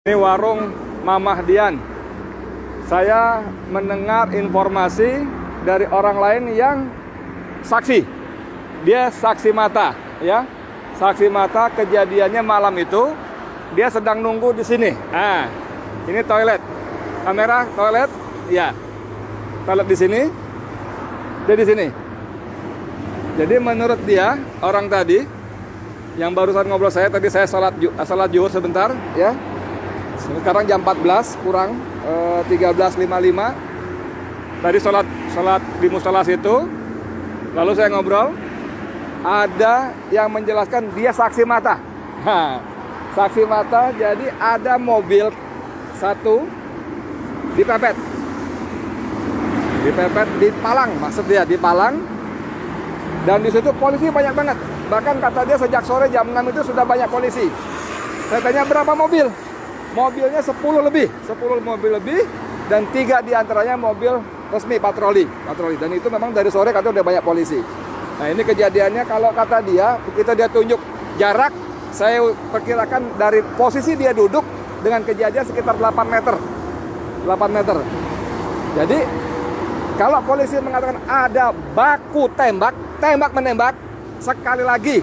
Ini warung Mamah Dian. Saya mendengar informasi dari orang lain yang saksi. Dia saksi mata, ya. Saksi mata kejadiannya malam itu. Dia sedang nunggu di sini. Ini toilet. Kamera toilet, ya. Toilet di sini. Dia di sini. Jadi menurut dia, orang tadi yang barusan ngobrol saya tadi, saya salat zuhur sebentar, ya. Sekarang jam 14 kurang 13.55. Tadi sholat di musola situ. Lalu saya ngobrol. Ada yang menjelaskan dia saksi mata. Saksi mata, jadi ada mobil satu dipepet. Dipepet di Palang, maksud dia di Palang. Dan di situ polisi banyak banget. Bahkan kata dia sejak sore jam 6 itu sudah banyak polisi. Saya tanya berapa mobil? Mobilnya 10 mobil lebih, dan 3 diantaranya mobil resmi patroli. Dan itu memang dari sore katanya udah banyak polisi. Nah, ini kejadiannya kalau kata dia, begitu dia tunjuk jarak, saya perkirakan dari posisi dia duduk dengan kejadian sekitar 8 meter. Jadi kalau polisi mengatakan ada baku tembak menembak, sekali lagi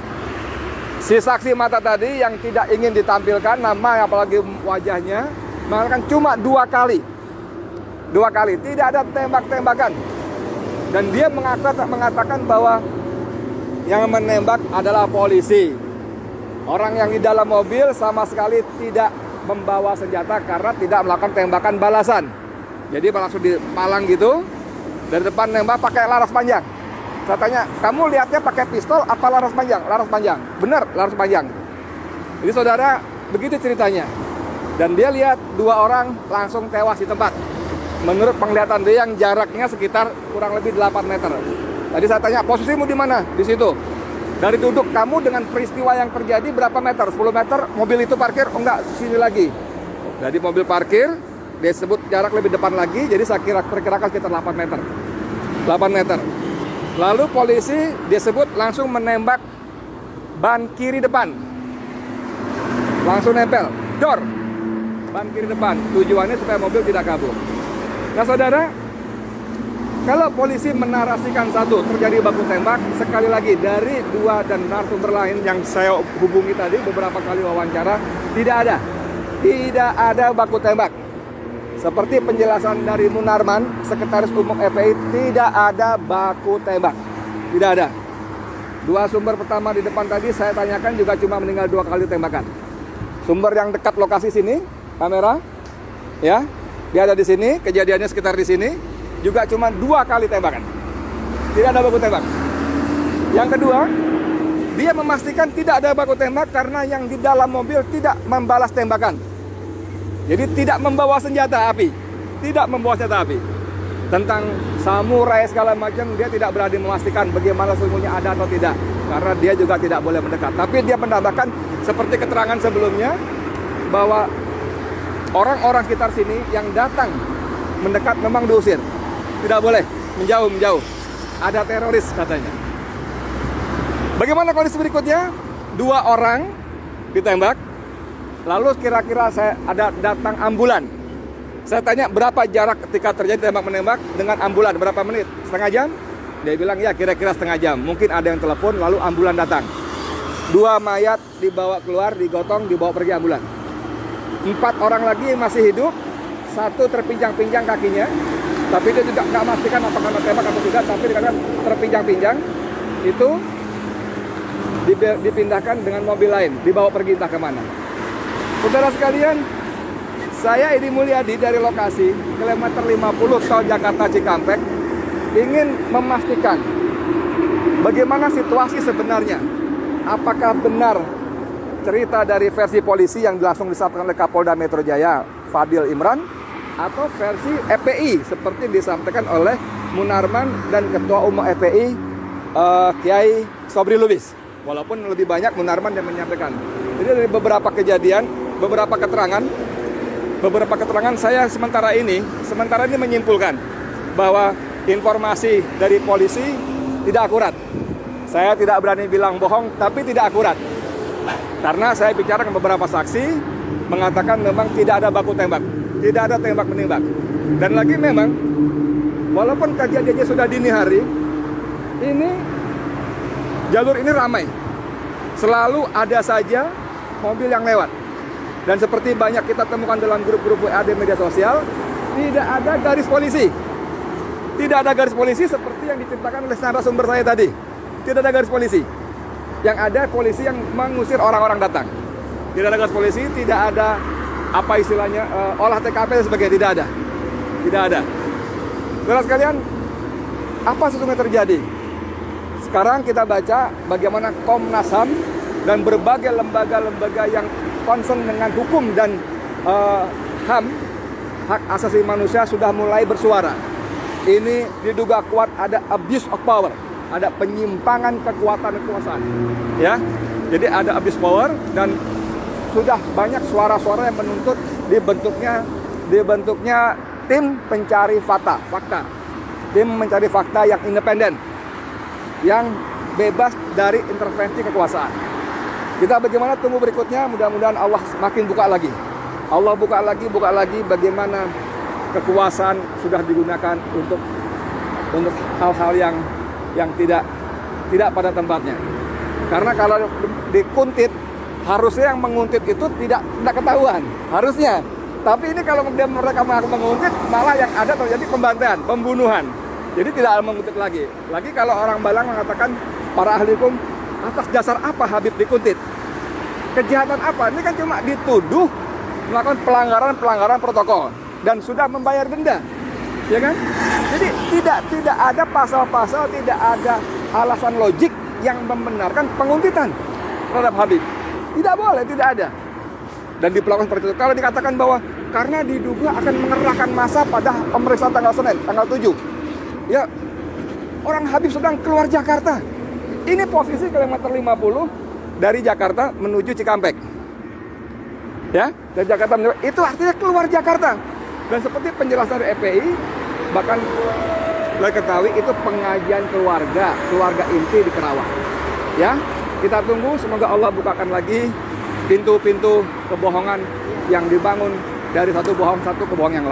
si saksi mata tadi yang tidak ingin ditampilkan nama apalagi wajahnya mengatakan cuma 2 kali, tidak ada tembak-tembakan. Dan dia mengatakan bahwa yang menembak adalah polisi. Orang yang di dalam mobil sama sekali tidak membawa senjata karena tidak melakukan tembakan balasan. Jadi langsung dipalang gitu, dari depan nembak pakai laras panjang. Saya tanya, kamu lihatnya pakai pistol apa laras panjang? Laras panjang. Benar, laras panjang. Jadi saudara, begitu ceritanya. Dan dia lihat 2 orang langsung tewas di tempat. Menurut penglihatan dia yang jaraknya sekitar kurang lebih 8 meter. Tadi saya tanya, posisimu di mana? Di situ. Dari duduk kamu dengan peristiwa yang terjadi berapa meter? 10 meter, mobil itu parkir? Oh enggak, sini lagi. Jadi mobil parkir, dia sebut jarak lebih depan lagi, jadi saya perkirakan sekitar 8 meter. 8 meter. Lalu polisi disebut langsung menembak ban kiri depan. Langsung nempel, dor. Ban kiri depan. Tujuannya supaya mobil tidak kabur. Nah saudara, kalau polisi menarasikan satu terjadi baku tembak, sekali lagi dari 2 dan narasumber lain yang saya hubungi tadi beberapa kali wawancara, tidak ada baku tembak. Seperti penjelasan dari Munarman, Sekretaris Umum FPI, tidak ada baku tembak. Tidak ada. 2 sumber pertama di depan tadi saya tanyakan juga cuma meninggal 2 kali tembakan. Sumber yang dekat lokasi sini, kamera, ya, dia ada di sini, kejadiannya sekitar di sini, juga cuma 2 kali tembakan. Tidak ada baku tembak. Yang kedua, dia memastikan tidak ada baku tembak karena yang di dalam mobil tidak membalas tembakan. Jadi tidak membawa senjata api. Tentang samurai segala macam, dia tidak berani memastikan bagaimana sesungguhnya ada atau tidak. Karena dia juga tidak boleh mendekat. Tapi dia menambahkan seperti keterangan sebelumnya, bahwa orang-orang sekitar sini yang datang mendekat memang diusir. Tidak boleh, menjauh. Ada teroris katanya. Bagaimana kondisi berikutnya? 2 orang ditembak. Lalu kira-kira saya ada datang ambulan. Saya tanya berapa jarak ketika terjadi tembak-menembak dengan ambulan, berapa menit? Setengah jam? Dia bilang ya kira-kira setengah jam. Mungkin ada yang telepon lalu ambulan datang. 2 mayat dibawa keluar, digotong, dibawa pergi ambulan. 4 orang lagi yang masih hidup, 1 terpinjang-pinjang kakinya. Tapi dia juga nggak memastikan apakah kena tembak atau tidak, tapi dikatakan terpinjang-pinjang. Itu dipindahkan dengan mobil lain, dibawa pergi entah kemana. Saudara sekalian, saya Edi Mulyadi dari lokasi kilometer 50 tol Jakarta Cikampek ingin memastikan bagaimana situasi sebenarnya. Apakah benar cerita dari versi polisi yang langsung disampaikan oleh Kapolda Metro Jaya Fadil Imran, atau versi FPI seperti disampaikan oleh Munarman dan Ketua Umum FPI Kiai Sobri Lubis. Walaupun lebih banyak Munarman yang menyampaikan. Jadi dari beberapa kejadian, beberapa keterangan saya sementara ini menyimpulkan bahwa informasi dari polisi tidak akurat. Saya tidak berani bilang bohong, tapi tidak akurat. Karena saya bicara dengan beberapa saksi mengatakan memang tidak ada baku tembak, tidak ada tembak menembak. Dan lagi memang walaupun kejadiannya sudah dini hari, ini jalur ini ramai, selalu ada saja mobil yang lewat. Dan seperti banyak kita temukan dalam grup-grup WA di media sosial, tidak ada garis polisi. Tidak ada garis polisi seperti yang diceritakan oleh narasumber saya tadi. Tidak ada garis polisi. Yang ada polisi yang mengusir orang-orang datang. Tidak ada garis polisi, tidak ada apa istilahnya olah TKP dan sebagainya, tidak ada. Tidak ada. Saudara sekalian, apa sesungguhnya terjadi? Sekarang kita baca bagaimana Komnas HAM dan berbagai lembaga-lembaga yang concern dengan hukum dan HAM, hak asasi manusia, sudah mulai bersuara. Ini diduga kuat ada abuse of power, ada penyimpangan kekuasaan, ya. Jadi ada abuse power dan sudah banyak suara-suara yang menuntut dibentuknya tim pencari fakta, tim mencari fakta yang independen, yang bebas dari intervensi kekuasaan. Kita bagaimana tunggu berikutnya, mudah-mudahan Allah semakin buka lagi. Allah buka lagi bagaimana kekuasaan sudah digunakan untuk hal-hal yang tidak pada tempatnya. Karena kalau dikuntit, harusnya yang menguntit itu tidak ketahuan, harusnya. Tapi ini kalau mereka mengaku menguntit, malah yang ada terjadi pembantaian, pembunuhan. Jadi tidak menguntit lagi. Lagi kalau orang Balang mengatakan, para ahli hukum, atas dasar apa Habib dikuntit? Kejahatan apa? Ini kan cuma dituduh melakukan pelanggaran protokol dan sudah membayar denda, ya kan? Jadi tidak ada pasal-pasal, tidak ada alasan logik yang membenarkan penguntitan terhadap Habib. Tidak boleh, tidak ada. Dan diperlakukan seperti itu. Kalau dikatakan bahwa karena diduga akan mengerahkan massa pada pemeriksaan tanggal Senin, tanggal 7. Ya, orang Habib sedang keluar Jakarta. Ini posisi kilometer 50 dari Jakarta menuju Cikampek. Ya, dari Jakarta menuju, itu artinya keluar Jakarta. Dan seperti penjelasan dari FPI, bahkan saya ketahui itu pengajian keluarga inti di Kerawang. Ya, kita tunggu, semoga Allah bukakan lagi pintu-pintu kebohongan yang dibangun dari satu bohong yang lain.